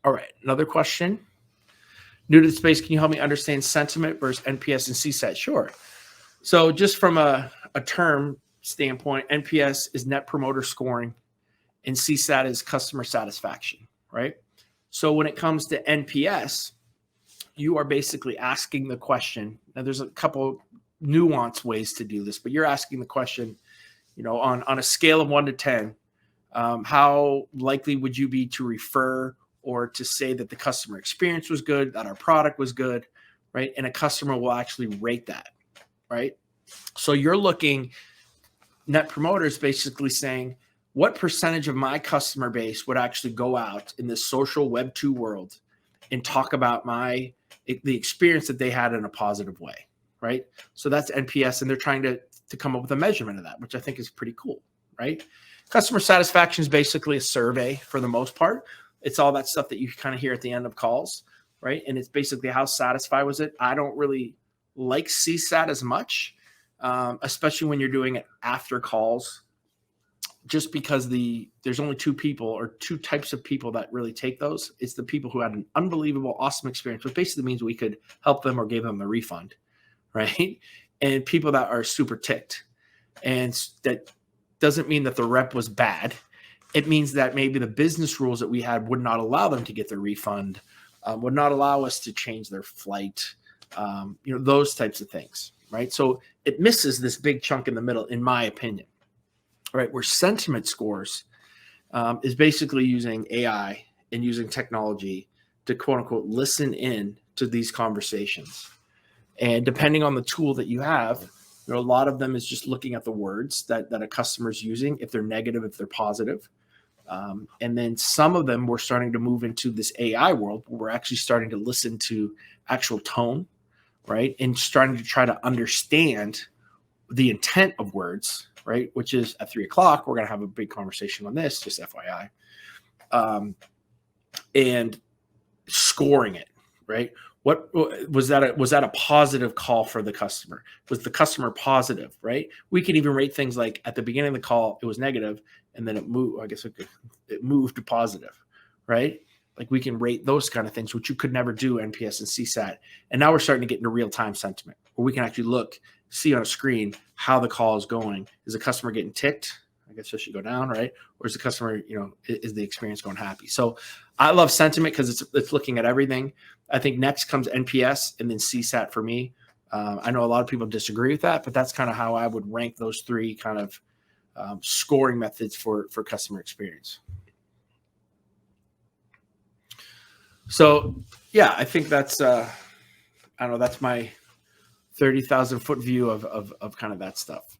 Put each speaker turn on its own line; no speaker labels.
All right, another question. New to the space, can you help me understand sentiment versus NPS and CSAT? Sure. So just from a term standpoint, NPS is net promoter scoring and CSAT is customer satisfaction, right? So when it comes to NPS, you are basically asking the question. Now there's a couple nuanced ways to do this, but you're asking the question, on a scale of 1 to 10, how likely would you be to refer or to say that the customer experience was good, that our product was good, right? And a customer will actually rate that, right? So you're looking, net promoter is basically saying, what percentage of my customer base would actually go out in this social Web 2 world and talk about the experience that they had in a positive way, right? So that's NPS, and they're trying to come up with a measurement of that, which I think is pretty cool, right? Customer satisfaction is basically a survey for the most part. It's all that stuff that you kind of hear at the end of calls, right? And it's basically how satisfied was it? I don't really like CSAT as much, especially when you're doing it after calls, just because there's only two people or two types of people that really take those. It's the people who had an unbelievable, awesome experience, which basically means we could help them or gave them the refund, right? And people that are super ticked. And that doesn't mean that the rep was bad. It means that maybe the business rules that we had would not allow them to get their refund, would not allow us to change their flight, those types of things, right? So it misses this big chunk in the middle, in my opinion, right? Where sentiment scores is basically using AI and using technology to quote unquote listen in to these conversations. And depending on the tool that you have, a lot of them is just looking at the words that a customer's using, if they're negative, if they're positive. And then some of them we're starting to move into this AI world where we're actually starting to listen to actual tone, right? And starting to try to understand the intent of words, right? Which is at 3:00, we're going to have a big conversation on this, just FYI. And scoring it, right? What was that? Was that a positive call for the customer? Was the customer positive, right? We can even rate things like at the beginning of the call, it was negative, and then it moved. I guess it moved to positive, right? Like we can rate those kind of things, which you could never do NPS and CSAT. And now we're starting to get into real-time sentiment, where we can actually see on a screen how the call is going. Is the customer getting ticked? I guess it should go down, right? Or is the customer, is the experience going happy? So I love sentiment because it's looking at everything. I think next comes NPS and then CSAT for me. I know a lot of people disagree with that, but that's kind of how I would rank those three kind of scoring methods for customer experience. So yeah, I think that's that's my 30,000 foot view of kind of that stuff.